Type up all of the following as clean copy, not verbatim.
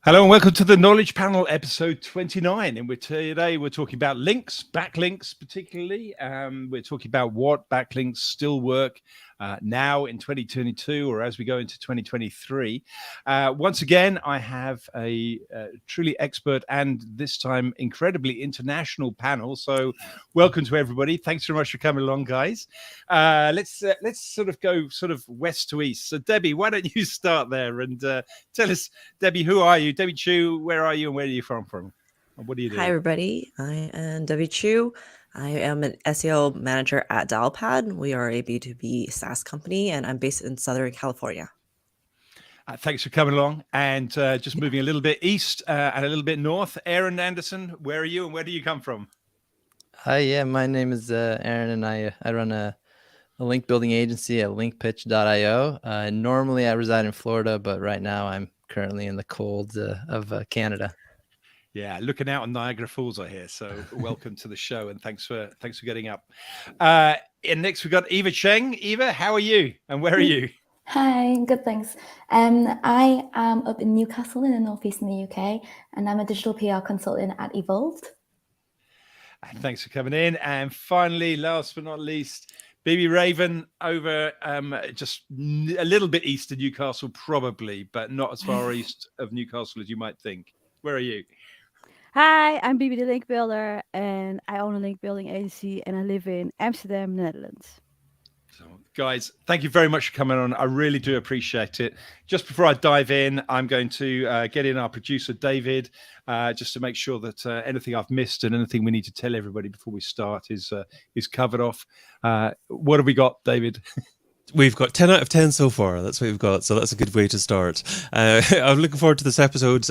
Hello and welcome to the Knowledge Panel, episode 29. And today we're talking about links, backlinks particularly. We're talking about what backlinks still work now in 2022 or as we go into 2023. Once again, I have a truly expert and this time incredibly international panel. So welcome to everybody. Thanks very much for coming along, guys. Let's sort of go west to east. So Debbie, why don't you start there and tell us, Debbie, who are you? Debbie Chu, where are you and where are you from? And what do you do? Hi, everybody. I am Debbie Chu. I am an SEO manager at Dialpad. We are a B2B SaaS company, and I'm based in Southern California. Thanks for coming along. And just moving a little bit east and a little bit north, Aaron Anderson, where are you and where do you come from? Hi, yeah, my name is Aaron, and I run a link building agency at linkpitch.io. Normally, I reside in Florida, but right now I'm currently in the cold of Canada. Yeah, looking out on Niagara Falls, I hear. So welcome to the show, and thanks for getting up. And next we've got Eva Cheng. Eva, how are you, and where are you? Hi, good, thanks. I am up in Newcastle in the northeast in the UK, and I'm a digital PR consultant at Evolved. And thanks for coming in. And finally, last but not least, Bibi Raven over just a little bit east of Newcastle, probably, but not as far east of Newcastle as you might think. Where are you? Hi, I'm Bibi the Link Builder, and I own a link building agency, and I live in Amsterdam, Netherlands. So, guys, thank you very much for coming on. I really do appreciate it. Just before I dive in, I'm going to get in our producer, David, just to make sure that anything I've missed and anything we need to tell everybody before we start is covered off. What have we got, David? We've got 10 out of 10 so far. That's what we've got. So that's a good way to start. I'm looking forward to this episode.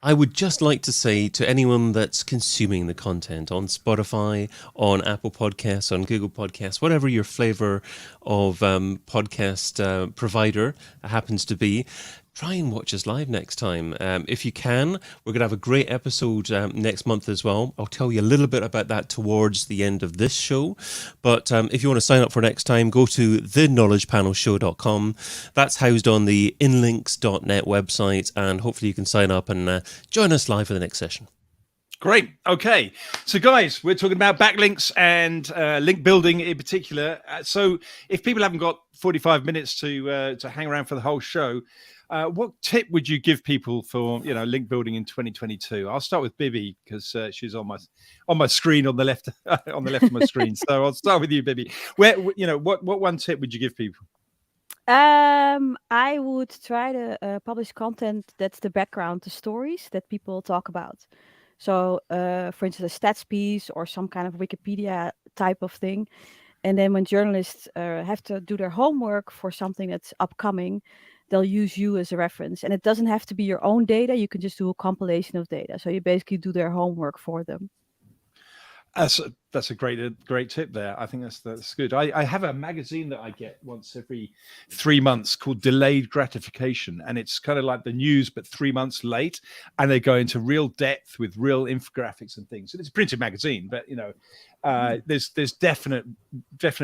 I would just like to say to anyone that's consuming the content on Spotify, on Apple Podcasts, on Google Podcasts, whatever your flavor of podcast provider happens to be, try and watch us live next time. If you can, we're going to have a great episode next month as well. I'll tell you a little bit about that towards the end of this show. But if you want to sign up for next time, go to theknowledgepanelshow.com. That's housed on the inlinks.net website, and hopefully you can sign up and join us live for the next session. Great. Okay. So, guys, we're talking about backlinks and link building in particular. So if people haven't got 45 minutes to hang around for the whole show, what tip would you give people for link building in 2022? I'll start with Bibi because she's on my screen on the left of my screen. So I'll start with you, Bibi. What one tip would you give people? I would try to publish content that's the background, the stories that people talk about. So, for instance, a stats piece or some kind of Wikipedia type of thing. And then when journalists have to do their homework for something that's upcoming, they'll use you as a reference. And it doesn't have to be your own data. You can just do a compilation of data. So you basically do their homework for them. That's a great tip there. I think that's good. I have a magazine that I get once every 3 months called Delayed Gratification, and it's kind of like the news but 3 months late, and they go into real depth with real infographics and things. And it's a printed magazine, but there's definite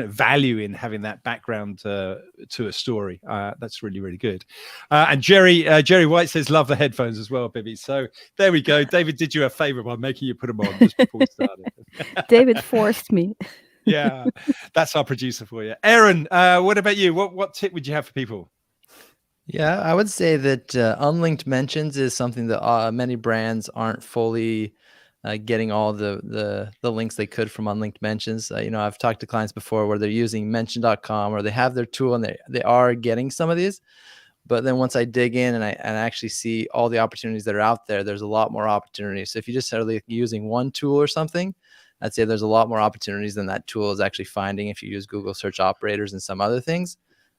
value in having that background to a story. That's really good. And Jerry White says love the headphones as well, Bibi. So there we go. David did you a favor by making you put them on just before we started. David forced me. Yeah, that's our producer for you. Aaron, what about you? What tip would you have for people? Yeah, I would say that unlinked mentions is something that many brands aren't fully getting all the links they could from unlinked mentions. I've talked to clients before where they're using mention.com or they have their tool and they are getting some of these. But then once I dig in and I actually see all the opportunities that are out there, there's a lot more opportunities. So if you just are using one tool or something, I'd say there's a lot more opportunities than that tool is actually finding if you use Google search operators and some other things.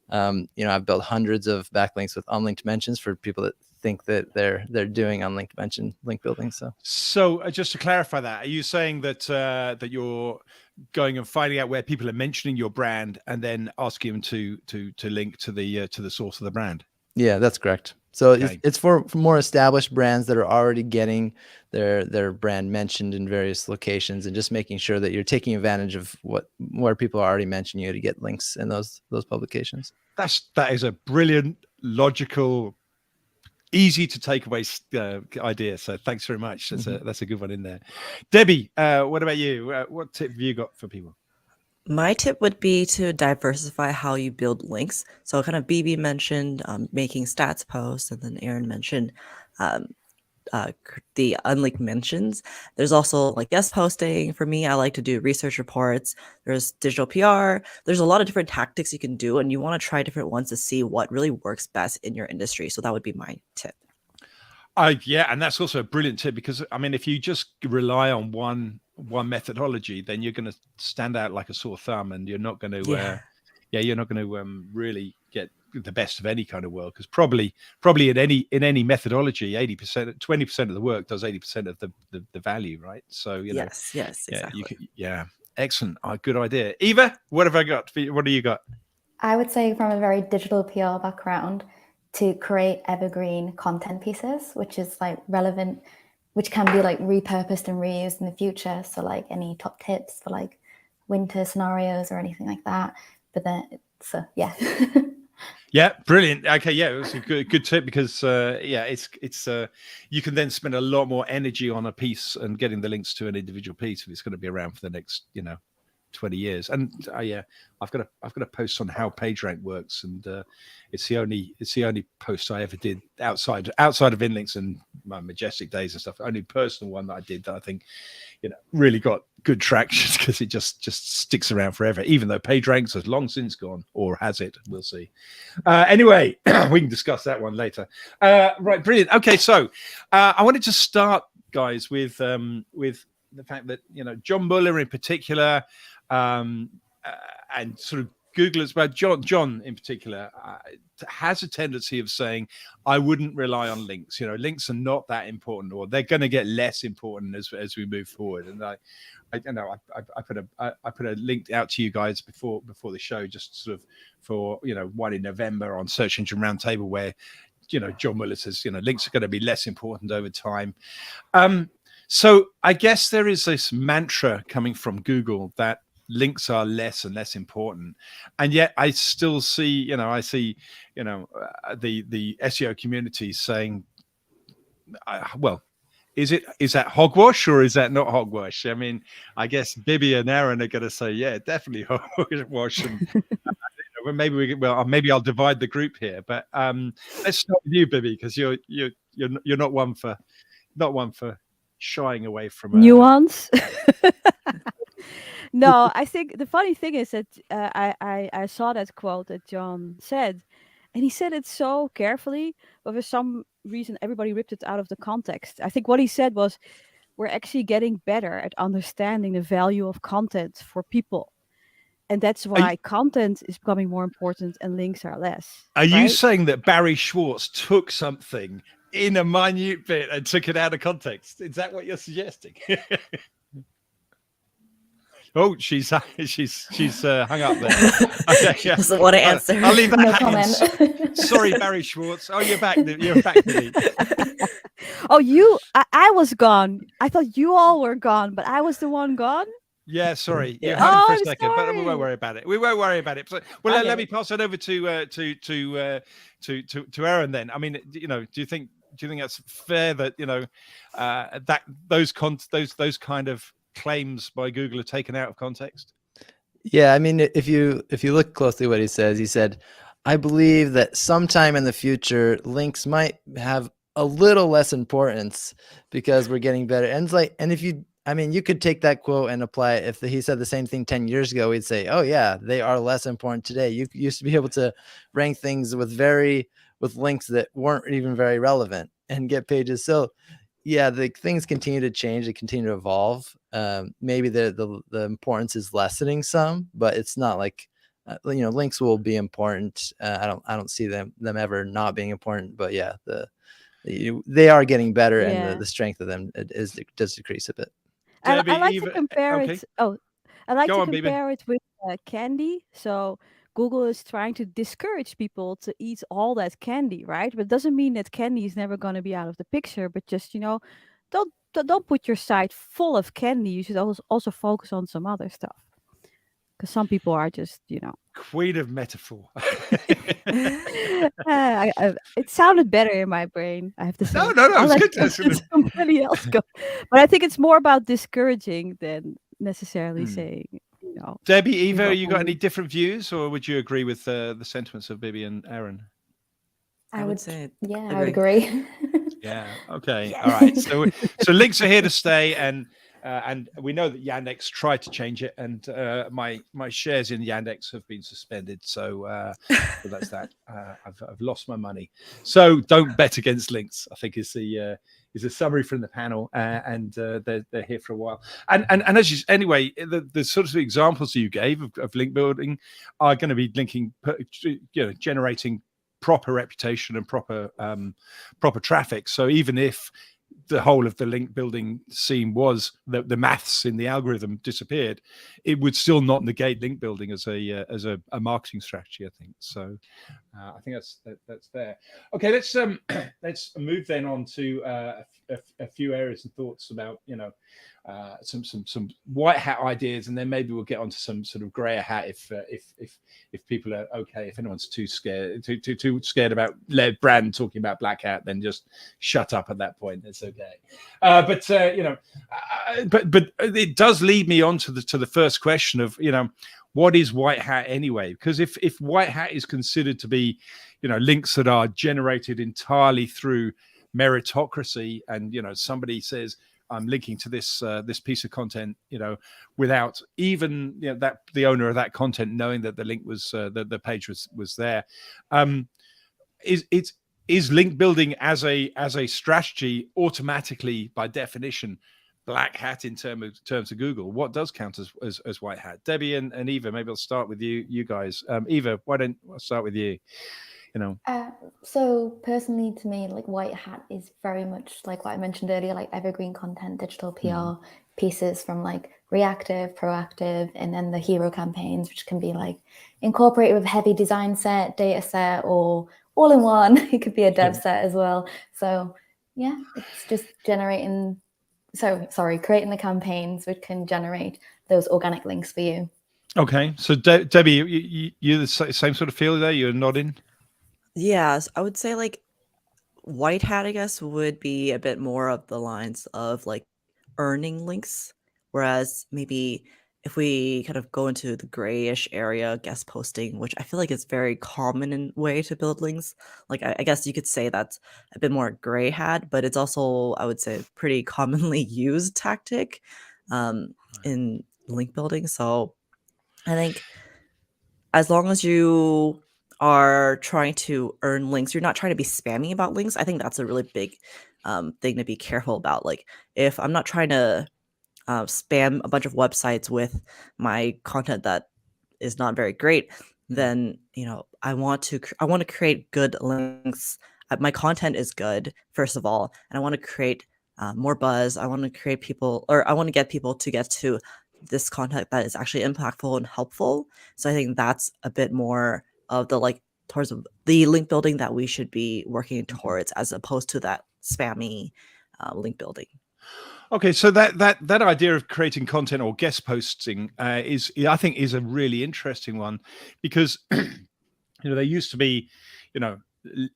I've built hundreds of backlinks with unlinked mentions for people that think that they're doing unlinked mention link building. So just to clarify that, are you saying that that you're going and finding out where people are mentioning your brand and then asking them to link to the source of the brand? Yeah, that's correct. So Okay. it's for more established brands that are already getting their brand mentioned in various locations, and just making sure that you're taking advantage of where people are already mentioning you to get links in those publications. That is a brilliant, logical easy to take away idea. So thanks very much. That's a good one in there. Debbie, what about you? What tip have you got for people? My tip would be to diversify how you build links. So kind of Bibi mentioned making stats posts, and then Aaron mentioned the unlinked mentions. There's also like guest posting. For me, I like to do research reports. There's digital PR. There's a lot of different tactics you can do, and you want to try different ones to see what really works best in your industry. So that would be my tip. Yeah, and that's also a brilliant tip, because I mean, if you just rely on one methodology, then you're going to stand out like a sore thumb, and you're not going to you're not going to really get the best of any kind of work, because probably in any methodology, 80%, 20% of the work does 80% of the value, right? So yes, exactly. Excellent. Good idea. Eva, what have I got? What do you got? I would say, from a very digital PR background, to create evergreen content pieces, which is like relevant, which can be like repurposed and reused in the future. So like any top tips for like winter scenarios or anything like that. But then, so yeah. Yeah, brilliant. Okay, yeah, it was a good tip, because it's you can then spend a lot more energy on a piece and getting the links to an individual piece if it's going to be around for the next 20 years. And I've got a post on how PageRank works, and it's the only post I ever did outside of Inlinks and my Majestic days and stuff. Only personal one that I did that I think really got good traction, because it just sticks around forever, even though PageRank has long since gone, or has it? We'll see. Anyway, we can discuss that one later. Right, brilliant. Okay, so I wanted to start, guys, with the fact that John Mueller in particular, and sort of Google as well, John in particular, has a tendency of saying, I wouldn't rely on links. Links are not that important, or they're going to get less important as we move forward. And I put a link out to you guys before the show, just sort of for one in November on Search Engine Roundtable, where John Mueller says links are going to be less important over time. So I guess there is this mantra coming from Google that links are less and less important, and yet I still see the SEO community saying, well, is that hogwash or is that not hogwash? I mean, I guess Bibi and Aaron are going to say, yeah, definitely hogwash, and maybe I'll divide the group here, but let's start with you, Bibi, because you're not one for shying away from nuance. No, I think the funny thing is that I saw that quote that John said, and he said it so carefully, but for some reason everybody ripped it out of the context. I think what he said was, we're actually getting better at understanding the value of content for people, and that's why content is becoming more important and links are less. Are you saying that Barry Schwartz took something in a minute bit and took it out of context? Is that what you're suggesting? Oh, she's hung up there. Okay, yeah. Doesn't want to answer. I'll leave that. No comment. Sorry, Barry Schwartz. Oh, you're back. You're back. Oh, I was gone. I thought you all were gone, but I was the one gone. Yeah, sorry. Yeah. You had it for a I'm second, but we sorry. won't worry about it. We won't worry about it. So, well, Okay. let me pass it over to Aaron then. I mean, do you think that's fair that that those kind of claims by Google are taken out of context? Yeah, I mean, if you look closely what he said, I believe that sometime in the future, links might have a little less importance because we're getting better. And it's like, and if you could take that quote and apply it. If he said the same thing 10 years ago, we'd say, oh yeah, they are less important today. You used to be able to rank things with links that weren't even very relevant and get pages. So yeah, the things continue to change, they continue to evolve. Maybe the importance is lessening some, but it's not like links will be important. I don't see them ever not being important, but yeah, they are getting better, and the strength of them does decrease a bit. I Debbie, like Eva, to compare okay. it. Oh, I like Go to on, Bibi. compare it with candy. So Google is trying to discourage people to eat all that candy, right? But it doesn't mean that candy is never going to be out of the picture. But just don't put your site full of candy. You should also focus on some other stuff. because some people are just, Queen of metaphor. it sounded better in my brain, I have to say. No, I'll it's let good. somebody else go. But I think it's more about discouraging than necessarily saying, Debbie, Eva, up you got on any it. different views, or would you agree with the sentiments of Bibi and Aaron? I would say I would agree. Yeah. Okay. Yes. All right. So links are here to stay, and we know that Yandex tried to change it, and my shares in Yandex have been suspended. So that's that. I've lost my money. So don't bet against links, I think is a summary from the panel, and they're here for a while. And as you anyway, the sort of examples you gave of link building are going to be linking, generating proper reputation and proper traffic. So even if the whole of the link building scene was the maths in the algorithm disappeared, it would still not negate link building as a marketing strategy, I think. So I think that's fair. Okay, let's move then on to a few areas and thoughts about some white hat ideas, and then maybe we'll get onto some sort of grayer hat if people are okay. If anyone's too scared about lead brand talking about black hat, then just shut up at that point. It's okay. But it does lead me on to the first question of what is white hat anyway? Because if white hat is considered to be links that are generated entirely through meritocracy, and somebody says, I'm linking to this piece of content, without even that the owner of that content knowing that the link was the page was there. Is link building as a strategy automatically by definition black hat in terms of Google? What does count as white hat? Debbie and Eva, maybe I'll start with you guys. Eva, why don't I start with you? So personally, to me, like white hat is very much like what I mentioned earlier, like evergreen content, digital PR pieces from like reactive, proactive, and then the hero campaigns, which can be like incorporated with heavy design set, data set, or all in one. It could be a dev set as well. So yeah, it's just creating the campaigns which can generate those organic links for you. Okay, so Debbie, you're the same sort of feel there. You're nodding. Yes, I would say like white hat, I guess, would be a bit more of the lines of like earning links, whereas maybe if we kind of go into the grayish area, guest posting, which I feel like is very common in way to build links. Like I guess you could say that's a bit more gray hat, but it's also, I would say, pretty commonly used tactic in link building. So I think as long as you are trying to earn links, you're not trying to be spammy about links. I think that's a really big thing to be careful about. Like if I'm not trying to spam a bunch of websites with my content that is not very great, then I want to create good links. My content is good, first of all, and I want to create more buzz. I want to create people, or I want to get people to get to this content that is actually impactful and helpful. So I think that's a bit more of the towards the link building that we should be working towards, as opposed to that spammy link building. Okay, so that idea of creating content or guest posting I think is a really interesting one, because there used to be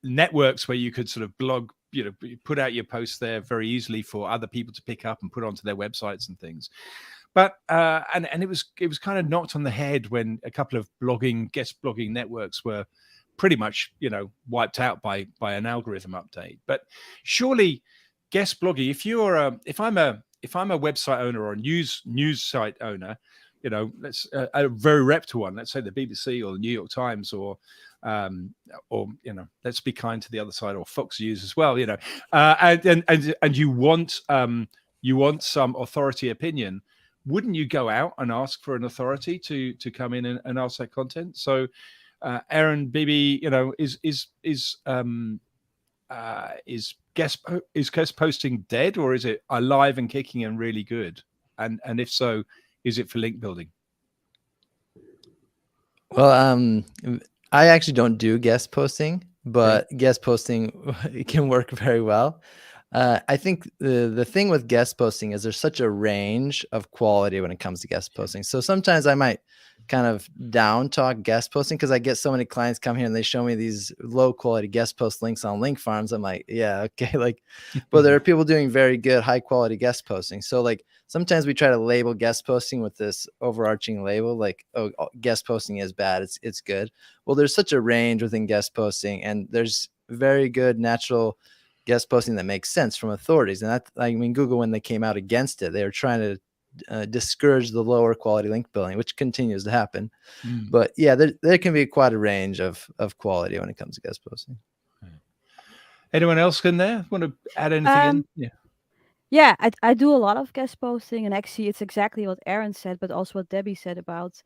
networks where you could sort of blog, put out your posts there very easily for other people to pick up and put onto their websites and things. But and it was kind of knocked on the head when a couple of guest blogging networks were pretty much wiped out by an algorithm update. But surely guest blogging, if I'm a website owner or a news site owner, let's a very reputable one, let's say the BBC or the New York Times, or let's be kind to the other side, or Fox News as well, and you want some authority opinion, wouldn't you go out and ask for an authority to come in and ask that content? So Aaron, Bibi, is guest posting dead, or is it alive and kicking and really good? And if so, is it for link building? Well, I actually don't do guest posting, but guest posting can work very well. I think the thing with guest posting is there's such a range of quality when it comes to guest posting. So sometimes I might kind of down talk guest posting, because I get so many clients come here and they show me these low quality guest post links on link farms. I'm like, yeah, okay, like, but there are people doing very good high quality guest posting. So like sometimes we try to label guest posting with this overarching label, like, oh, guest posting is bad, it's good. Well, there's such a range within guest posting, and there's very good natural guest posting that makes sense from authorities. And that, I mean, Google, when they came out against it, they were trying to discourage the lower quality link building, which continues to happen. But yeah, there can be quite a range of quality when it comes to guest posting. Anyone else in there want to add anything in? Yeah, I do a lot of guest posting, and actually it's exactly what Aaron said, but also what Debbie said about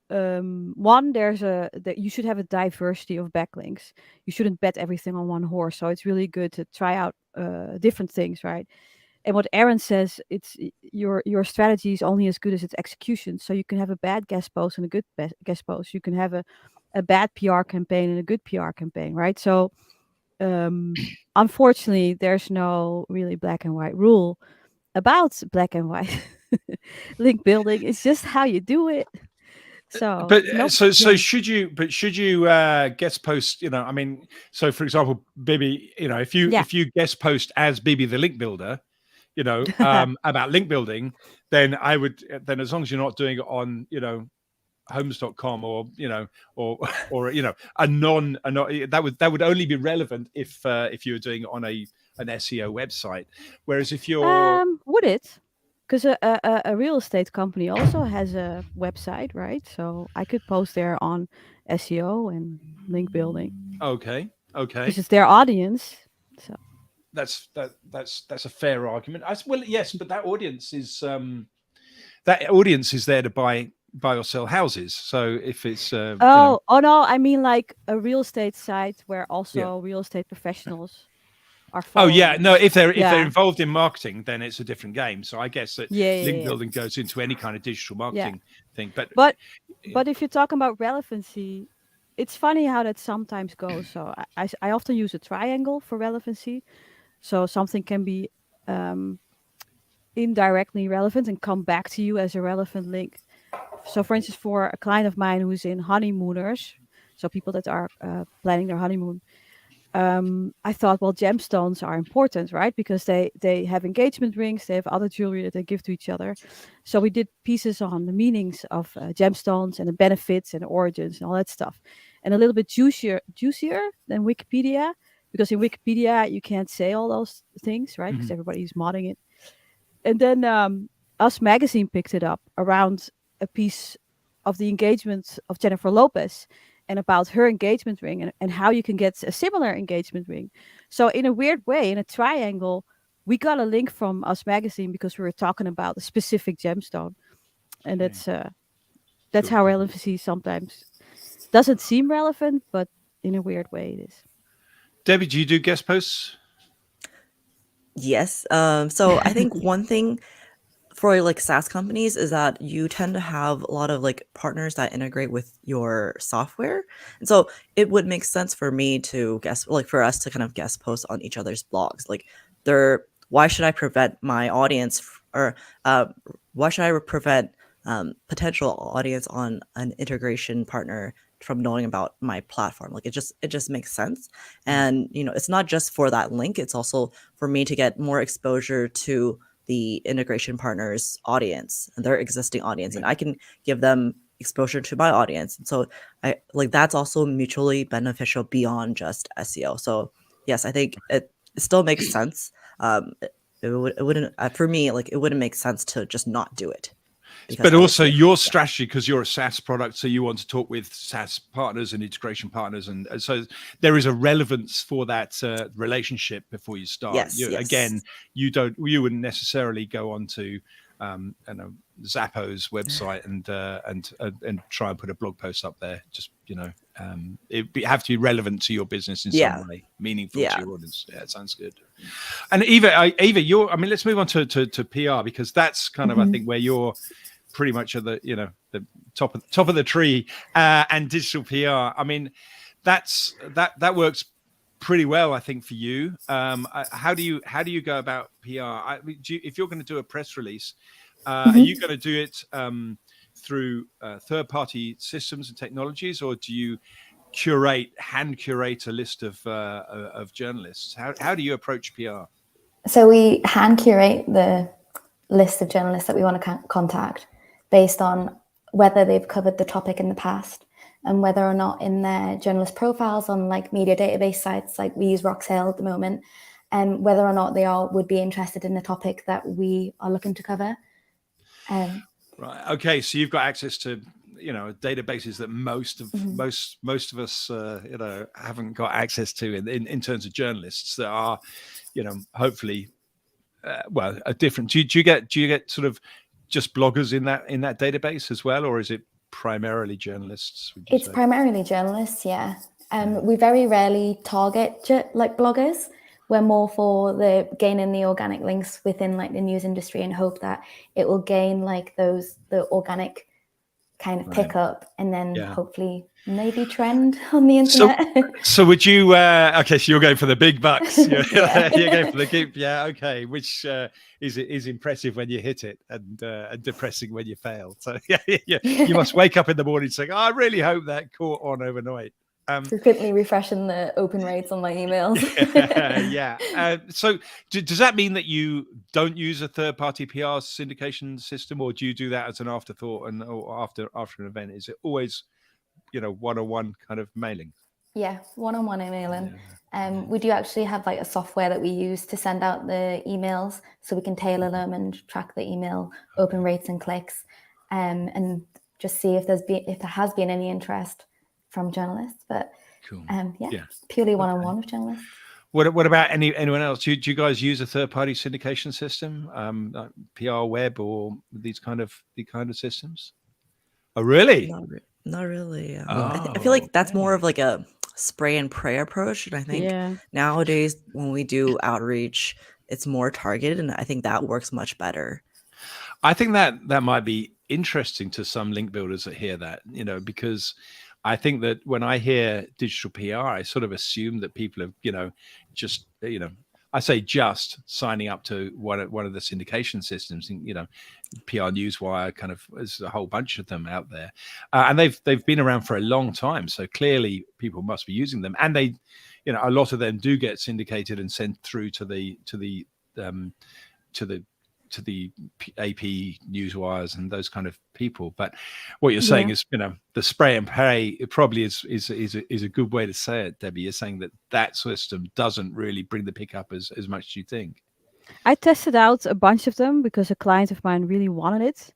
one, you should have a diversity of backlinks. You shouldn't bet everything on one horse. So it's really good to try out different things, right? And what Aaron says, it's your strategy is only as good as its execution. So you can have a bad guest post and a good guest post. You can have a bad PR campaign and a good PR campaign, right? So unfortunately, there's no really black and white rule about black and white link building. It's just how you do it. So, should you guest post, I mean, so for example, Bibi, if you guest post as Bibi the link builder, about link building, then as long as you're not doing it on, homes.com or that would only be relevant if you were doing it on an SEO website. Whereas if you're would it? Because a real estate company also has a website, right? So I could post there on SEO and link building. Okay. Because it's their audience. So that's a fair argument. Well, yes, but that audience is there to buy or sell houses. So if it's oh no, I mean like a real estate site where also real estate professionals are following. Oh yeah, no, if they're involved in marketing, then it's a different game. So I guess that link building goes into any kind of digital marketing thing. But if you're talking about relevancy, it's funny how that sometimes goes. So I often use a triangle for relevancy. So something can be indirectly relevant and come back to you as a relevant link. So for instance, for a client of mine who's in honeymooners, so people that are planning their honeymoon, I thought, well, gemstones are important, right? Because they have engagement rings, they have other jewelry that they give to each other. So we did pieces on the meanings of gemstones and the benefits and the origins and all that stuff. And a little bit juicier than Wikipedia, because in Wikipedia you can't say all those things, right? Because everybody's modding it. And then Us Magazine picked it up around a piece of the engagement of Jennifer Lopez and about her engagement ring and how you can get a similar engagement ring. So in a weird way, in a triangle, we got a link from Us Magazine because we were talking about a specific gemstone. And that's how relevancy sometimes doesn't seem relevant, but in a weird way it is. Debbie, do you do guest posts? Yes. So I think one thing for like SaaS companies is that you tend to have a lot of like partners that integrate with your software. And so it would make sense for me to for us to kind of guest post on each other's blogs. Like why should I prevent my audience or why should I prevent potential audience on an integration partner from knowing about my platform? Like it just makes sense. And it's not just for that link, it's also for me to get more exposure to the integration partners audience and their existing audience, and I can give them exposure to my audience. And so I like that's also mutually beneficial beyond just SEO. So yes, I think it still makes sense. It wouldn't for me, like it wouldn't make sense to just not do it. But also your strategy, because you're a SaaS product, so you want to talk with SaaS partners and integration partners, and so there is a relevance for that relationship before you start. Again, you wouldn't necessarily go on to Zappos website and try and put a blog post up there. Just it have to be relevant to your business in some way, meaningful to your audience. Yeah, it sounds good. And Eva, let's move on to PR, because that's kind of I think where you're pretty much at the the top of the tree, and digital PR. I mean, that works pretty well, I think, for you. How do you go about PR? If you're going to do a press release, are you going to do it through third-party systems and technologies, or do you hand curate a list of journalists? How do you approach PR? So we hand curate the list of journalists that we want to contact based on whether they've covered the topic in the past and whether or not in their journalist profiles on like media database sites, like we use Roxale at the moment, and whether or not they would be interested in the topic that we are looking to cover. Right. Okay. So you've got access to, databases that most of us, haven't got access to in terms of journalists that are, hopefully, are different. Do you get sort of just bloggers in that database as well, or is it primarily journalists? It's primarily journalists. Yeah. We very rarely target like bloggers. We're more for the gaining the organic links within like the news industry and hope that it will gain like the organic kind of pickup and then hopefully maybe trend on the internet. So would you, so you're going for the big bucks. You're going for the keep. Yeah. Okay. Which is impressive when you hit it and depressing when you fail. So you must wake up in the morning saying, I really hope that caught on overnight. Frequently refreshing the open rates on my emails. So does that mean that you don't use a third-party PR syndication system, or do you do that as an afterthought or after an event? Is it always, one-on-one kind of mailing? Yeah, one-on-one emailing. We do actually have like a software that we use to send out the emails, so we can tailor them and track the email open rates and clicks, and just see if there has been any interest from journalists, but cool. Purely one-on-one with journalists. What about anyone else? Do you guys use a third-party syndication system, like PR Web or these kind of systems? Oh, really? Not really. Oh, I feel like that's more of like a spray and pray approach, and I think nowadays when we do outreach, it's more targeted, and I think that works much better. I think that might be interesting to some link builders that hear that, because I think that when I hear digital PR, I sort of assume that people have, just, I say just signing up to one of the syndication systems, PR Newswire, kind of, there's a whole bunch of them out there, and they've been around for a long time. So clearly, people must be using them, and they, a lot of them do get syndicated and sent through to the AP newswires and those kind of people. But what you're saying is, the spray and pray, it probably is a good way to say it, Debbie. You're saying that system doesn't really bring the pickup as much as you think. I tested out a bunch of them because a client of mine really wanted it,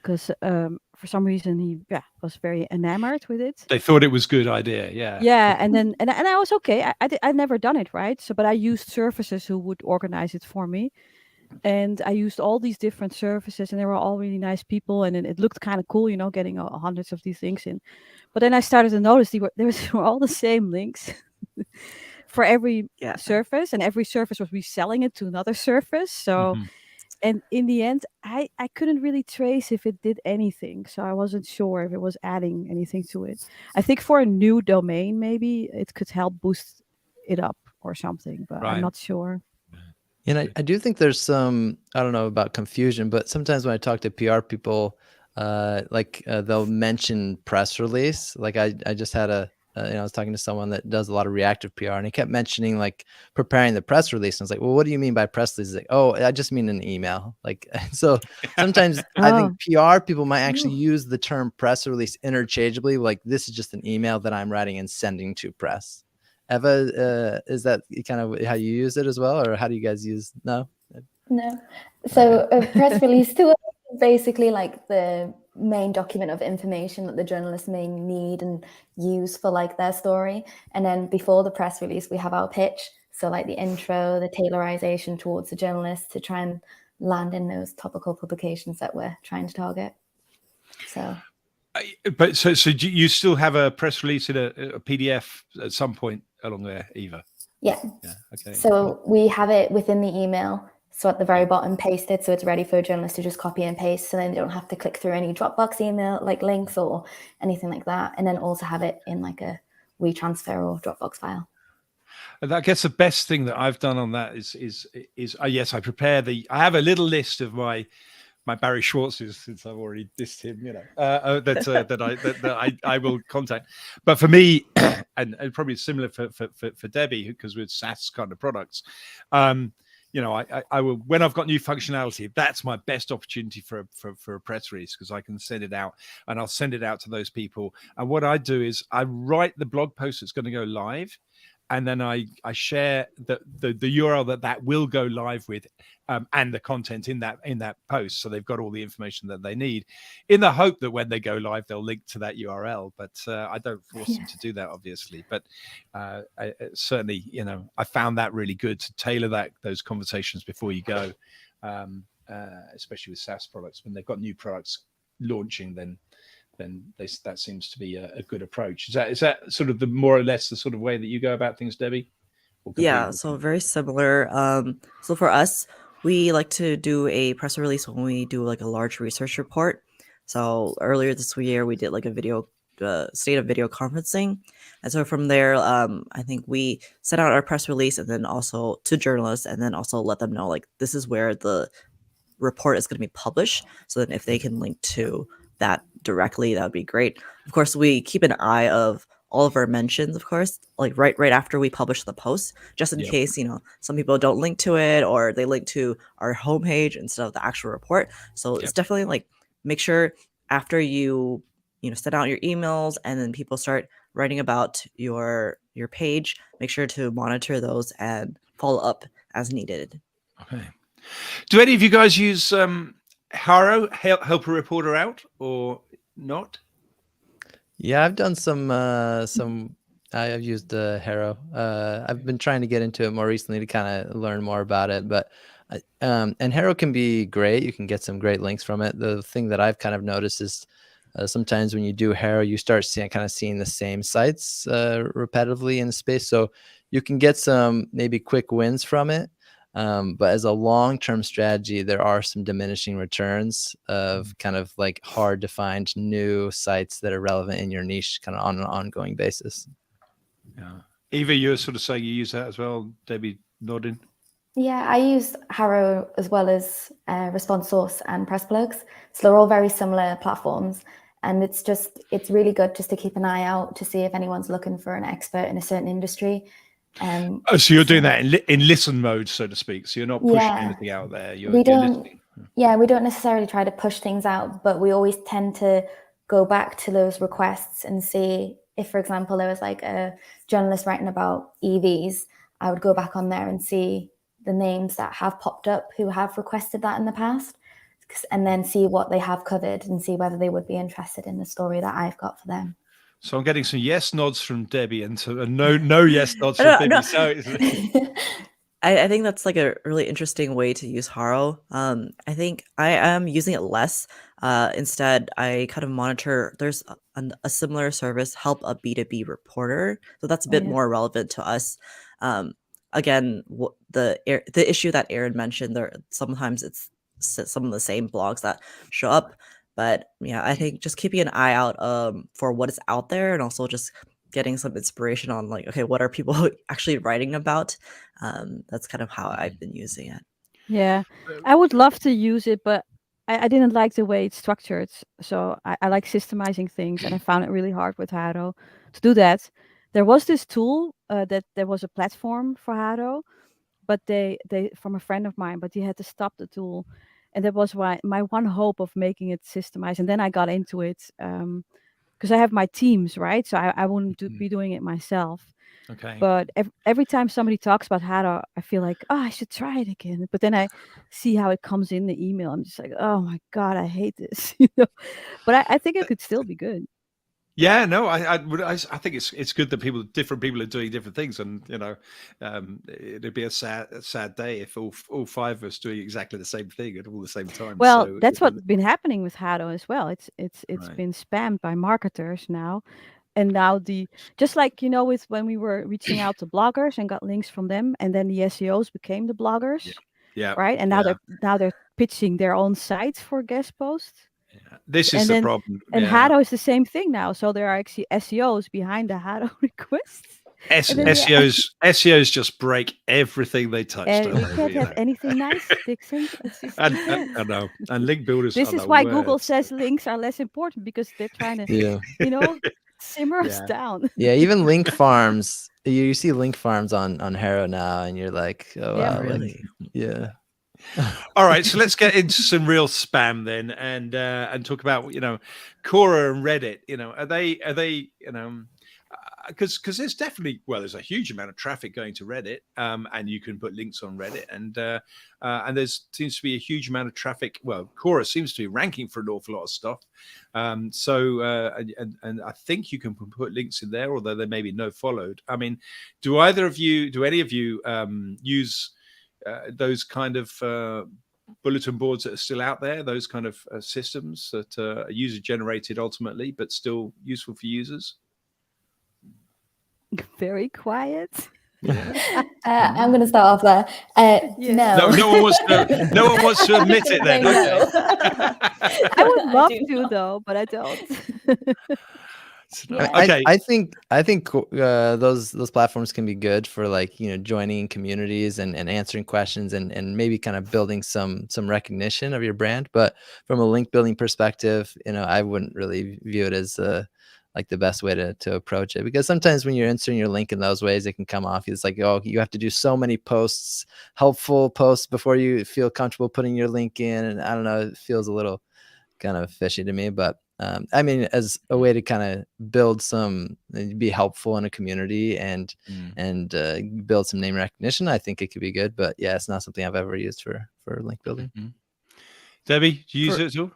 because for some reason he was very enamored with it. They thought it was a good idea. And I was okay. I've never done it, right? So but I used services who would organize it for me. And I used all these different services, and they were all really nice people, and it looked kind of cool, getting hundreds of these things in. But then I started to notice they were all the same links for every service, and every service was reselling it to another service. So, and in the end, I couldn't really trace if it did anything. So I wasn't sure if it was adding anything to it. I think for a new domain, maybe it could help boost it up or something, but I'm not sure. And I do think there's some, I don't know about confusion, but sometimes when I talk to PR people, they'll mention press release. Like I just had I was talking to someone that does a lot of reactive PR, and he kept mentioning like preparing the press release. And I was like, well, what do you mean by press release? He's like, oh, I just mean an email. Like, so sometimes I think PR people might actually use the term press release interchangeably. Like, this is just an email that I'm writing and sending to press. Eva, is that kind of how you use it as well, or how do you guys use? No. So a press release to us is basically like the main document of information that the journalists may need and use for like their story. And then before the press release, we have our pitch. So like the intro, the tailorization towards the journalists to try and land in those topical publications that we're trying to target. So. But so do you still have a press release in a PDF at some point along there, Eva? Yeah. Okay. So we have it within the email. So at the very bottom, paste it so it's ready for a journalist to just copy and paste. So then they don't have to click through any Dropbox email like links or anything like that. And then also have it in like a WeTransfer or Dropbox file. I guess the best thing that I've done on that is yes, I have a little list of my my Barry Schwartz's, since I've already dissed him, that I will contact. But for me, and probably similar for Debbie, because with SaaS kind of products, I will, when I've got new functionality, that's my best opportunity for a press release, because I can send it out, and I'll send it out to those people. And what I do is I write the blog post that's going to go live, and then I share the URL that will go live with, and the content in that post, so they've got all the information that they need, in the hope that when they go live they'll link to that URL. But I don't force them to do that, obviously. But I certainly, I found that really good, to tailor those conversations before you go, especially with SaaS products. When they've got new products launching, then that seems to be a good approach. Is that sort of the more or less the sort of way that you go about things, Debbie? Yeah, so very similar. So for us, we like to do a press release when we do like a large research report. So earlier this year, we did like a video state of video conferencing, and so from there, I think we sent out our press release, and then also to journalists, and then also let them know like this is where the report is going to be published. So then if they can link to that directly, that would be great. Of course, we keep an eye of all of our mentions, of course, like right after we publish the post, just in case, some people don't link to it, or they link to our homepage instead of the actual report. So it's definitely like, make sure after you send out your emails and then people start writing about your page, make sure to monitor those and follow up as needed. Okay. Do any of you guys use Haro, help a reporter out, or not? Yeah, I've done some. I've used Haro. I've been trying to get into it more recently to kind of learn more about it. But and Haro can be great. You can get some great links from it. The thing that I've kind of noticed is sometimes when you do Haro, you start seeing the same sites repetitively in the space. So you can get some maybe quick wins from it. But as a long-term strategy, there are some diminishing returns of kind of like hard to find new sites that are relevant in your niche kind of on an ongoing basis. Yeah. Eva, you're sort of saying you use that as well. Debbie nodding. Yeah, I use Haro as well as Response Source and PressPlugs. So they're all very similar platforms. And it's really good just to keep an eye out to see if anyone's looking for an expert in a certain industry. So you're doing that in listen mode, so to speak. So you're not pushing anything out there. You're listening. Yeah, we don't necessarily try to push things out, but we always tend to go back to those requests and see if, for example, there was like a journalist writing about EVs. I would go back on there and see the names that have popped up who have requested that in the past, and then see what they have covered and see whether they would be interested in the story that I've got for them. So I'm getting some yes nods from Debbie and no yes nods from Debbie. No. So I think that's like a really interesting way to use Haro. I think I am using it less. Instead, I kind of monitor. There's a similar service, Help a B2B Reporter. So that's a bit more relevant to us. Again, the issue that Aaron mentioned, sometimes it's some of the same blogs that show up. But yeah, I think just keeping an eye out for what is out there, and also just getting some inspiration on like, okay, what are people actually writing about? That's kind of how I've been using it. Yeah, I would love to use it, but I didn't like the way it's structured. So I like systemizing things, and I found it really hard with Haro to do that. There was this tool that there was a platform for Haro, but they from a friend of mine, but he had to stop the tool. And that was my one hope of making it systemized. And then I got into it because I have my teams, right? So I wouldn't be doing it myself. Okay. But every time somebody talks about Haro, I feel like, I should try it again. But then I see how it comes in the email. I'm just like, oh my God, I hate this. But I think it could still be good. Yeah, no, I think it's good that different people are doing different things, and it'd be a sad day if all five of us doing exactly the same thing at all the same time. Well, so, that's what's been happening with Haro as well. It's Right. been spammed by marketers now, and now just like with when we were reaching out to bloggers and got links from them, and then the SEOs became the bloggers, Yeah. right? And now they're pitching their own sites for guest posts. Yeah. This is the problem. And Yeah. Haro is the same thing now. So there are actually SEOs behind the Haro requests. And then SEOs just break everything they touch. and Don't we they? can't You have know? anything nice, Dixon. It's just And I know. And link builders. this are is the why Google worst. says links are less important because they're trying to, Yeah. simmer us Yeah. down. Yeah, even link farms. You see link farms on Harrow now, and you're like, oh Yeah. wow, like, Really? yeah. All right, so let's get into some real spam then, and talk about Quora and Reddit. Are they because there's definitely there's a huge amount of traffic going to Reddit, and you can put links on Reddit, and there seems to be a huge amount of traffic. Well, Quora seems to be ranking for an awful lot of stuff, and I think you can put links in there, although there may be no followed. I mean, do any of you use those kind of bulletin boards that are still out there, those kind of systems that are user generated ultimately, but still useful for users? Very quiet. I'm going to start off there. Yeah. No one wants to admit it then. No. I would love do to not. though, but I don't. Okay. I think those platforms can be good for joining communities and answering questions and maybe kind of building some recognition of your brand. But from a link building perspective, I wouldn't really view it as the best way to approach it, because sometimes when you're inserting your link in those ways, it can come off as like, oh, you have to do so many helpful posts before you feel comfortable putting your link in, and I don't know, it feels a little kind of fishy to me. But I mean, as a way to kind of be helpful in a community and build some name recognition, I think it could be good. But yeah, it's not something I've ever used for link building. Mm-hmm. Debbie, do you use it at all?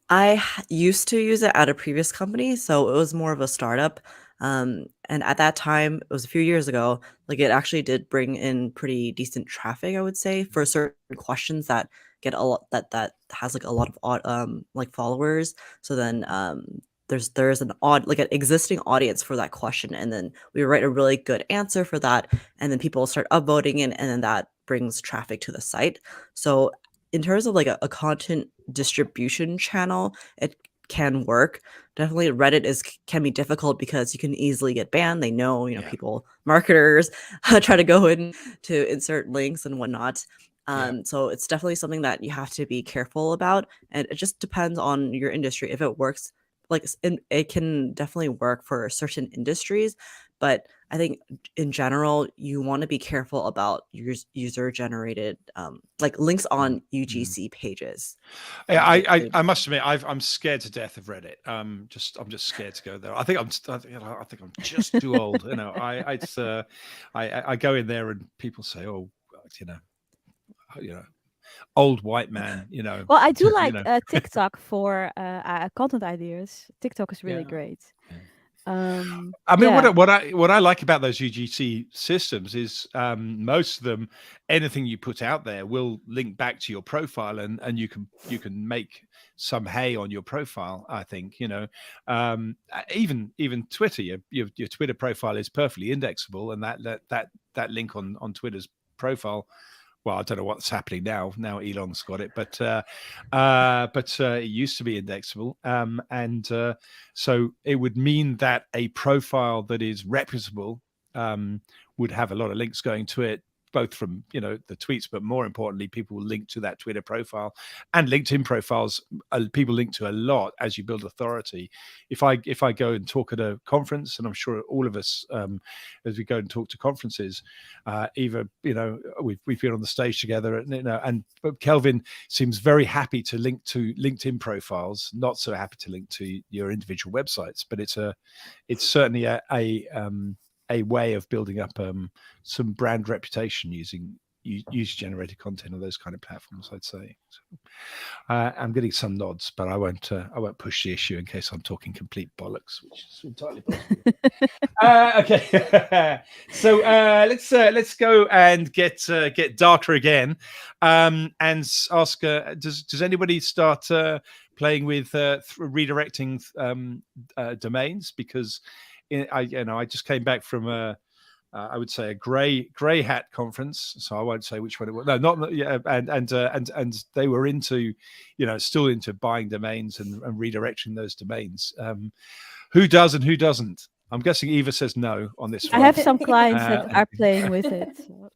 I used to use it at a previous company, so it was more of a startup. And at that time, it was a few years ago, like it actually did bring in pretty decent traffic, I would say, for certain questions that get a lot that has like a lot of like followers. So then there's an an existing audience for that question, and then we write a really good answer for that, and then people start upvoting it, and then that brings traffic to the site. So in terms of like a content distribution channel, it can work. Definitely Reddit can be difficult because you can easily get banned. They know, people, marketers try to go in to insert links and whatnot. So it's definitely something that you have to be careful about. And it just depends on your industry. If it works, it can definitely work for certain industries, but I think in general, you want to be careful about user generated links on UGC pages. I must admit, I'm scared to death of Reddit. I'm just scared to go there. I think I'm just too old. I go in there and people say, oh, old white man. Well, I do like TikTok for content ideas. TikTok is really great. I mean, what I like about those UGC systems is most of them, anything you put out there will link back to your profile, and you can make some hay on your profile. I think even Twitter, your Twitter profile is perfectly indexable, and that link on Twitter's profile. Well, I don't know what's happening now. Now Elon's got it, but it used to be indexable, and so it would mean that a profile that is reputable would have a lot of links going to it, both from the tweets, but more importantly, people will link to that Twitter profile, and LinkedIn profiles. People link to a lot as you build authority. If I go and talk at a conference, and I'm sure all of us, as we go and talk to conferences, Eva, we've been on the stage together, and Kelvin seems very happy to link to LinkedIn profiles, not so happy to link to your individual websites. But it's certainly a way of building up some brand reputation using user-generated content on those kind of platforms, I'd say. So, I'm getting some nods, but I won't push the issue in case I'm talking complete bollocks, which is entirely possible. Okay, so let's go and get darker again, and ask: does anybody start playing with redirecting domains? Because I just came back from I would say a grey hat conference, so I won't say which one it was. No, not yeah, and they were into, still into buying domains and redirecting those domains. Who does and who doesn't? I'm guessing Eva says no on this I one. have some clients that Uh, are playing with it. So.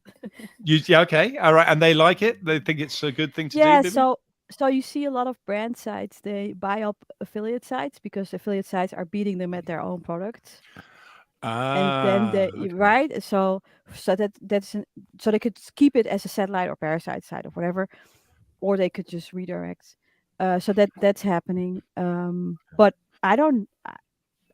Okay, all right, and they like it. They think it's a good thing to Yeah, do. Bibi? so you see a lot of brand sites, they buy up affiliate sites because affiliate sites are beating them at their own products. And then they Okay. right, so so they could keep it as a satellite or parasite site or whatever, or they could just redirect. So that's happening. But I don't I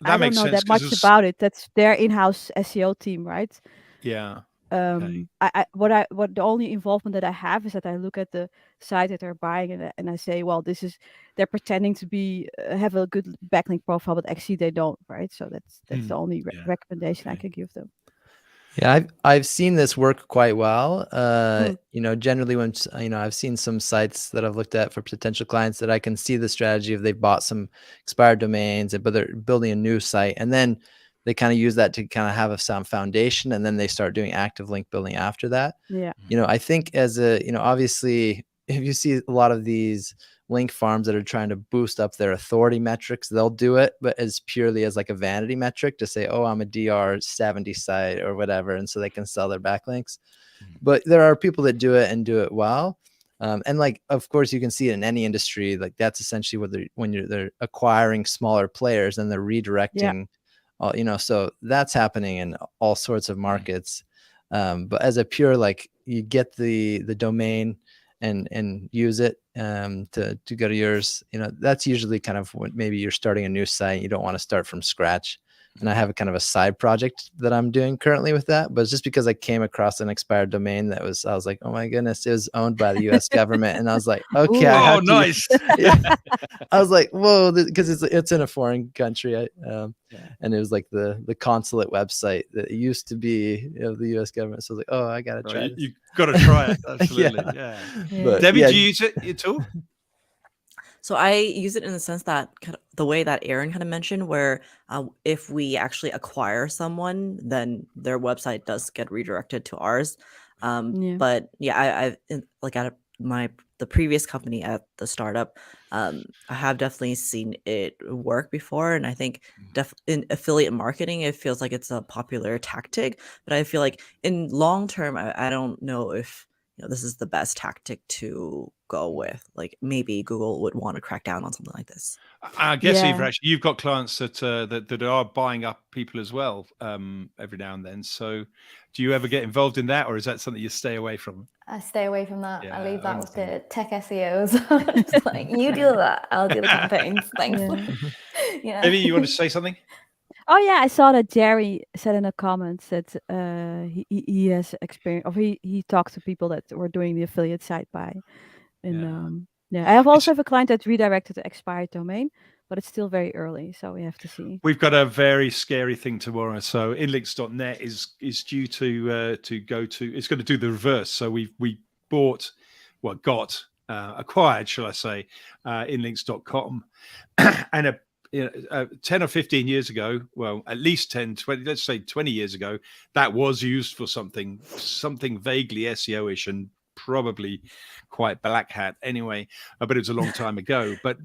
That don't makes know sense that much because about it. That's their in-house SEO team, right? yeah. Okay. What the only involvement that I have is that I look at the site that they're buying and I say, well, they're pretending to be have a good backlink profile, but actually they don't, right? So that's the only Yeah. recommendation I Okay. could give them. Yeah, I've seen this work quite well. Hmm. You know, generally when I've seen some sites that I've looked at for potential clients that I can see the strategy of they've bought some expired domains, but they're building a new site, and then they kind of use that to kind of have a sound foundation, and then they start doing active link building after that. Yeah. You know, I think as a, you know, obviously if you see a lot of these link farms that are trying to boost up their authority metrics, they'll do it, but as purely as like a vanity metric to say, oh, I'm a DR 70 site or whatever. And so they can sell their backlinks. But there are people that do it and do it well. And like, of course, you can see it in any industry. Like that's essentially what they're acquiring smaller players and they're redirecting, you know, so that's happening in all sorts of markets. But as a pure, like you get the domain and use it to go to yours, you know, that's usually kind of what maybe you're starting a new site. You don't want to start from scratch. And I have a kind of a side project that I'm doing currently with that, but it's just because I came across an expired domain I was like, oh my goodness, it was owned by the US government. And I was like, okay, Ooh. I have to, nice. yeah. I was like, whoa, because it's in a foreign country. And it was like the consulate website that used to be of the US government. So I was like, oh, I got to try this. You've got to try it. Absolutely. Yeah. But Debbie, yeah, do you use it at all? So I use it in the sense that the way that Aaron kind of mentioned, where if we actually acquire someone, then their website does get redirected to ours. Yeah. But yeah, like at the previous company at the startup, I have definitely seen it work before, and I think in affiliate marketing, it feels like it's a popular tactic. But I feel like in long term, I don't know if this is the best tactic to go with. Like maybe Google would want to crack down on something like this. I guess, Yeah. Eva, actually, you've got clients that are buying up people as well every now and then. So do you ever get involved in that, or is that something you stay away from? I stay away from that. Yeah, I leave I that with the understand. tech SEOs. Just like, you do that, I'll do the campaigns. Thanks. Yeah. Yeah. Maybe you want to say something? Oh yeah, I saw that Jerry said in the comments that he has experience, or he talked to people that were doing the affiliate site buy, and I also have a client that redirected the expired domain, but it's still very early, so we have to see. We've got a very scary thing tomorrow. So inlinks.net is due to go to. It's going to do the reverse. So we acquired, shall I say, inlinks.com, and 10 or 15 years ago, well, at least 10, 20, let's say 20 years ago, that was used for something vaguely SEO-ish and probably quite black hat anyway, but it was a long time ago. But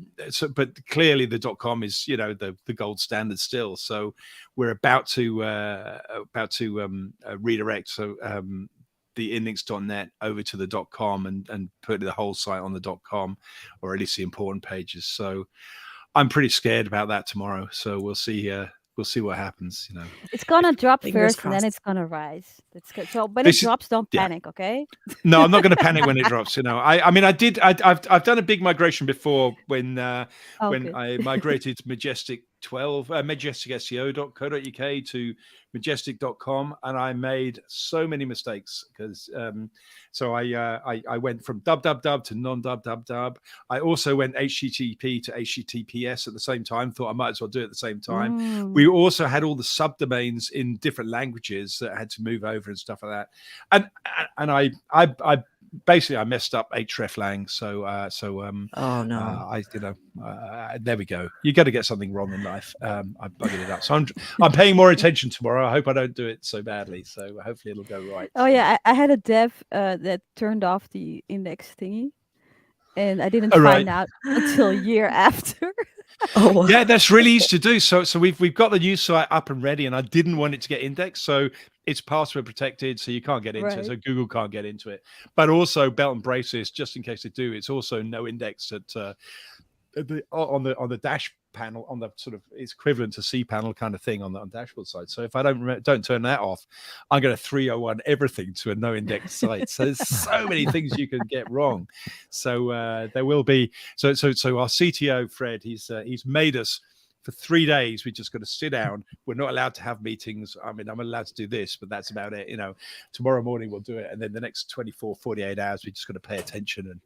clearly the .com is, the gold standard still. So we're about to redirect. So the inlinks.net over to the .com and put the whole site on the .com, or at least the important pages. So I'm pretty scared about that tomorrow. So we'll see. We'll see what happens. It's gonna drop Fingers first, and then crossed. it's gonna rise. That's good. So when it drops, don't panic, okay? No, I'm not going to panic when it drops. I mean, I've done a big migration before when Okay. I migrated Majestic SEO.co.uk to majestic.com, and I made so many mistakes because so I went from dub to non-dub. I also went HTTP to HTTPS at the same time. Thought I might as well do it at the same time. We also had all the subdomains in different languages that had to move over and stuff like that. And I basically I messed up hreflang. Oh no. There we go. You got to get something wrong in life. I buggered it up. So I'm paying more attention tomorrow. I hope I don't do it so badly. So hopefully it'll go right. Oh yeah, I had a dev that turned off the index thingy, and I didn't All find right. out until a year after. Oh, wow. Yeah, that's really easy to do. So we've got the new site up and ready, and I didn't want it to get indexed, so it's password protected, so you can't get into it. Right. So Google can't get into it. But also belt and braces, just in case they do, it's also no index on the dash panel, on the sort of, it's equivalent to cPanel kind of thing on the dashboard side. So if I don't turn that off, I'm going to 301 everything to a no index site. So there's so many things you can get wrong. So there will be so our CTO Fred, he's made us. For 3 days, we just got to sit down. We're not allowed to have meetings. I mean, I'm allowed to do this, but that's about it. Tomorrow morning we'll do it. And then the next 24, 48 hours, we just got to pay attention and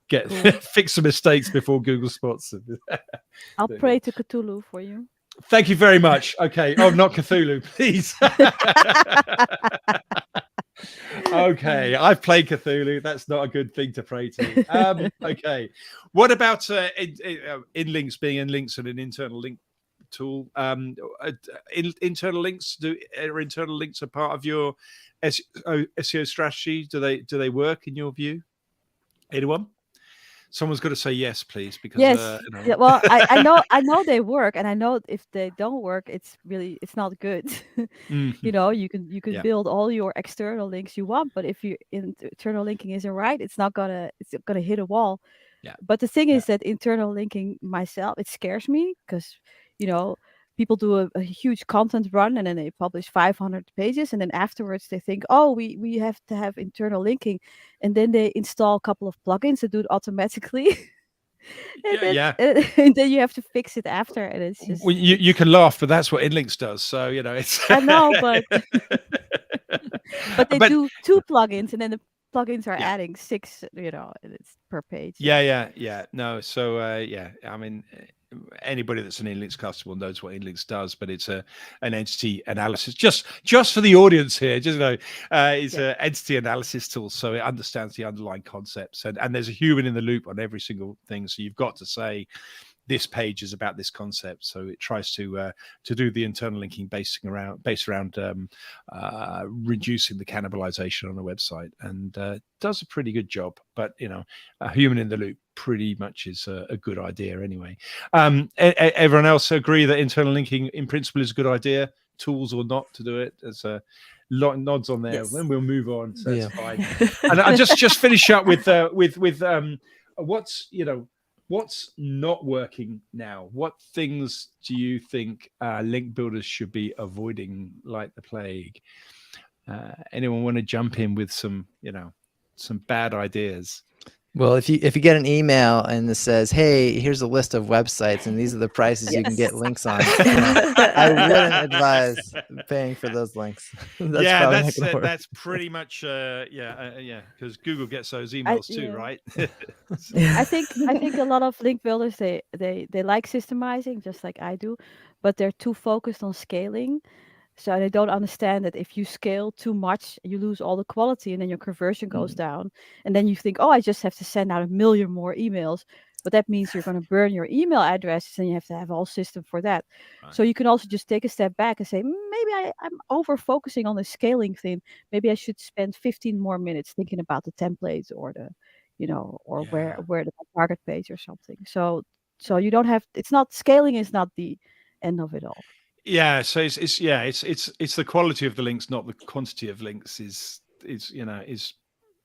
get fix some mistakes before Google spots them. I'll pray to Cthulhu for you. Thank you very much. Okay. Oh, not Cthulhu, please. Okay, I've played Cthulhu. That's not a good thing to pray to. Okay, what about in links, being in links and an internal link tool? Internal links, are internal links a part of your SEO strategy? Do they work in your view? Anyone? Someone's got to say yes, please, because Yes. Yeah, well, I know they work, and I know if they don't work, it's not good. Mhm. You can Yeah. build all your external links you want, but if your internal linking isn't right, it's gonna hit a wall. Yeah. But the thing is that internal linking myself, it scares me because people do a huge content run and then they publish 500 pages, and then afterwards they think, oh, we have to have internal linking, and then they install a couple of plugins that do it automatically. And then you have to fix it after, and it's just. Well, you can laugh, but that's what Inlinks does. So it's. I know, but they do 2 plugins, and then the plugins are adding 6, and it's per page. Yeah. No, so I mean, anybody that's an Inlinks customer knows what Inlinks does, but it's an entity analysis. Just for the audience here, it's an entity analysis tool, so it understands the underlying concepts, and there's a human in the loop on every single thing. So you've got to say, this page is about this concept, so it tries to do the internal linking based around reducing the cannibalization on the website, and does a pretty good job. But a human in the loop pretty much is a good idea anyway. Everyone else agree that internal linking in principle is a good idea, tools or not to do it? There's a lot of nods on there. Yes. Then we'll move on, so it's fine. And I just finish up with what's not working now? What things do you think link builders should be avoiding like the plague? Anyone want to jump in with some bad ideas? Well, if you get an email and it says, "Hey, here's a list of websites and these are the prices you can get links on," I wouldn't advise paying for those links. That's pretty much because Google gets those emails too, right? I think a lot of link builders they like systemizing just like I do, but they're too focused on scaling. So they don't understand that if you scale too much, you lose all the quality, and then your conversion goes down. And then you think, oh, I just have to send out 1 million more emails. But that means you're going to burn your email addresses, and you have to have a whole system for that. Right. So you can also just take a step back and say, maybe I'm over focusing on the scaling thing. Maybe I should spend 15 more minutes thinking about the templates or the, where the target page or something. So you don't have. It's not scaling is not the end of it all. Yeah, so it's the quality of the links, not the quantity of links. Is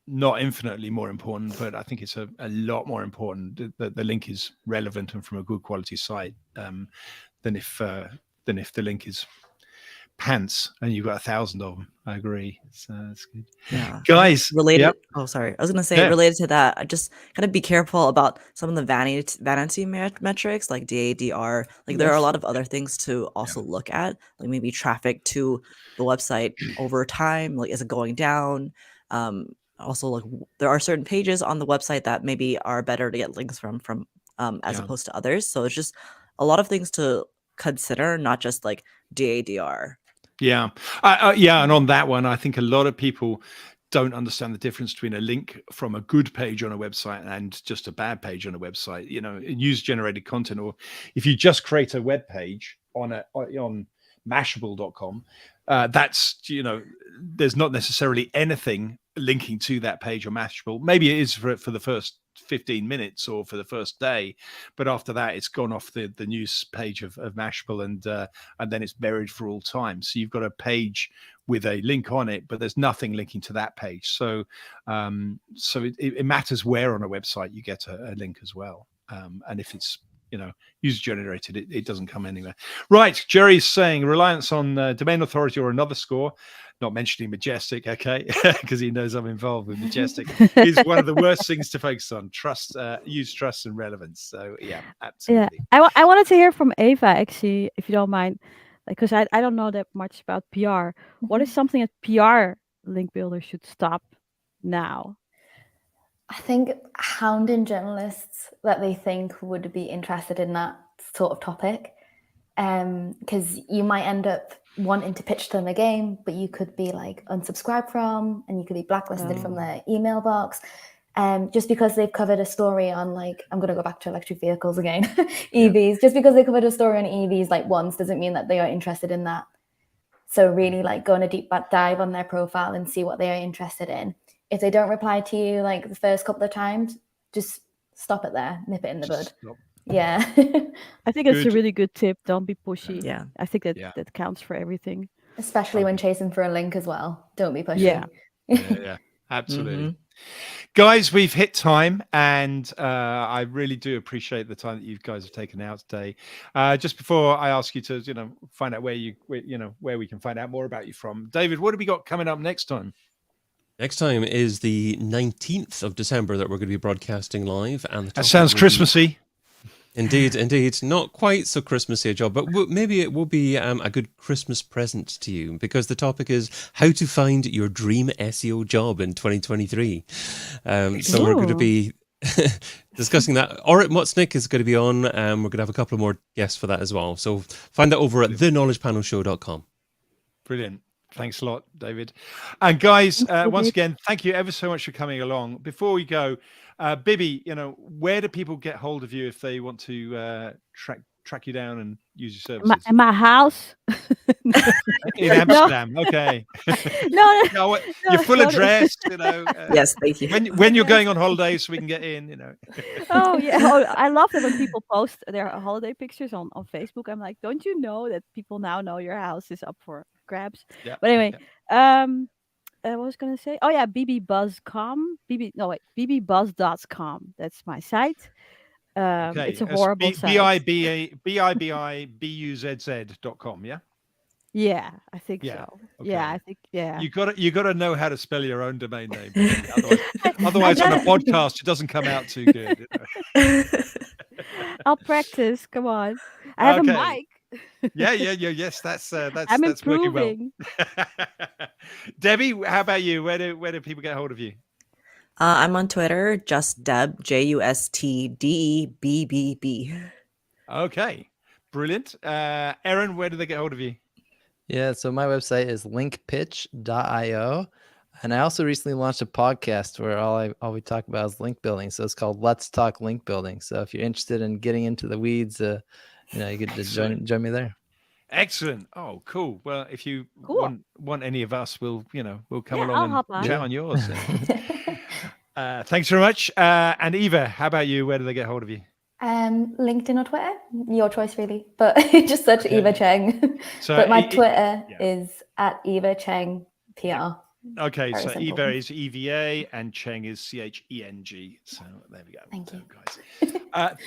not infinitely more important, but I think it's a lot more important that the link is relevant and from a good quality site than if the link is pants and you've got 1,000 of them. I agree. So that's good. Yeah, guys. Related. Yep. Oh, sorry. I was gonna say related to that. I just gotta be careful about some of the vanity metrics like DADR. Like there are a lot of other things to also look at, like maybe traffic to the website over time. Like is it going down? Also, like there are certain pages on the website that maybe are better to get links from as opposed to others. So it's just a lot of things to consider, not just like DADR. Yeah. And on that one, I think a lot of people don't understand the difference between a link from a good page on a website and just a bad page on a website. User generated content, or if you just create a web page on mashable.com, that's, there's not necessarily anything linking to that page on Mashable. Maybe it is for the first 15 minutes or for the first day, but after that it's gone off the news page of Mashable, and then it's buried for all time. So you've got a page with a link on it, but there's nothing linking to that page. So it matters where on a website you get a link as well, and if it's user generated, it doesn't come anywhere. Right, Jerry's saying reliance on domain authority or another score, not mentioning Majestic, okay, because he knows I'm involved with Majestic, is one of the worst things to focus on. Use trust and relevance. So yeah, absolutely. Yeah, I wanted to hear from Eva, actually, if you don't mind, because I don't know that much about PR. What is something that PR link builders should stop now? I think hounding journalists that they think would be interested in that sort of topic, because you might end up wanting to pitch them a game, but you could be like unsubscribed from, and you could be blacklisted from their email box, just because they've covered a story on, like, I'm going to go back to electric vehicles again, EVs. Just because they covered a story on EVs like once doesn't mean that they are interested in that. So really, like, go on a deep dive on their profile and see what they are interested in. If they don't reply to you like the first couple of times, just stop it there, nip it in the bud. Stop. Yeah. I think it's a really good tip. Don't be pushy. Yeah. I think that counts for everything. Especially when chasing for a link as well. Don't be pushy. Yeah, absolutely. Guys, we've hit time, and I really do appreciate the time that you guys have taken out today. Just before I ask you to, find out where we can find out more about you from, David, what have we got coming up next time? Next time is the 19th of December that we're going to be broadcasting live. And that sounds Christmassy. Indeed. Not quite so Christmassy a job, but maybe it will be a good Christmas present to you, because the topic is how to find your dream SEO job in 2023. So we're going to be discussing that. Orit Motsnik is going to be on. We're going to have a couple of more guests for that as well. So find that over at theknowledgepanelshow.com. Brilliant. Thanks a lot, David. And guys, once again, thank you ever so much for coming along. Before we go, Bibi, where do people get hold of you if they want to track you down and use your services? In my house. In Amsterdam. Okay. No, your full address, Yes, thank you. When you're going on holiday, so we can get in, Oh yeah. I love it when people post their holiday pictures on Facebook. I'm like, don't you know that people now know your house is up for grabs? Yeah. But anyway, what was I going to say? Oh yeah, bbuzz.com. bbuzz.com. That's my site. It's a horrible site. BIBIBUZZ.com, yeah? Yeah, I think so. Okay. Yeah, I think You got to know how to spell your own domain name. Otherwise on a podcast it doesn't come out too good. I'll practice. Come on. I have a mic. Yes, that's I'm improving. Working well. Debbie, how about you? Where do people get hold of you? I'm on Twitter, just Deb, JUSTDEBBB. Okay, brilliant. Aaron, where do they get hold of you? Yeah, so my website is linkpitch.io. And I also recently launched a podcast where all we talk about is link building. So it's called Let's Talk Link Building. So if you're interested in getting into the weeds, you get to join me there. Excellent. Oh, cool. Well, if you want any of us, we'll come along and chat on yours. Thanks very much. And Eva, how about you? Where do they get hold of you? LinkedIn or Twitter, your choice really. But just search Eva Cheng. So but my Twitter is at Eva Cheng PR. Okay, very so simple. Eva is EVA and Cheng is CHENG. So there we go. Thank you, guys.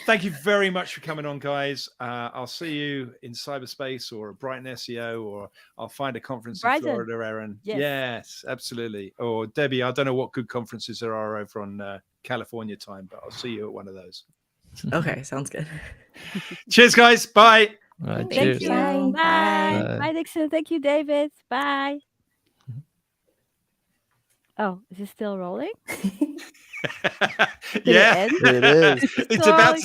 Thank you very much for coming on, guys. I'll see you in cyberspace or Brighton SEO, or I'll find a conference in Florida, Aaron. Yes, absolutely. Or Debbie, I don't know what good conferences there are over on California time, but I'll see you at one of those. Okay, sounds good. Cheers, guys. Bye. All right, Thank cheers. you. Bye. Bye, Dixon. Thank you, David. Bye. Oh, is it still rolling? Yeah, it is. It's about to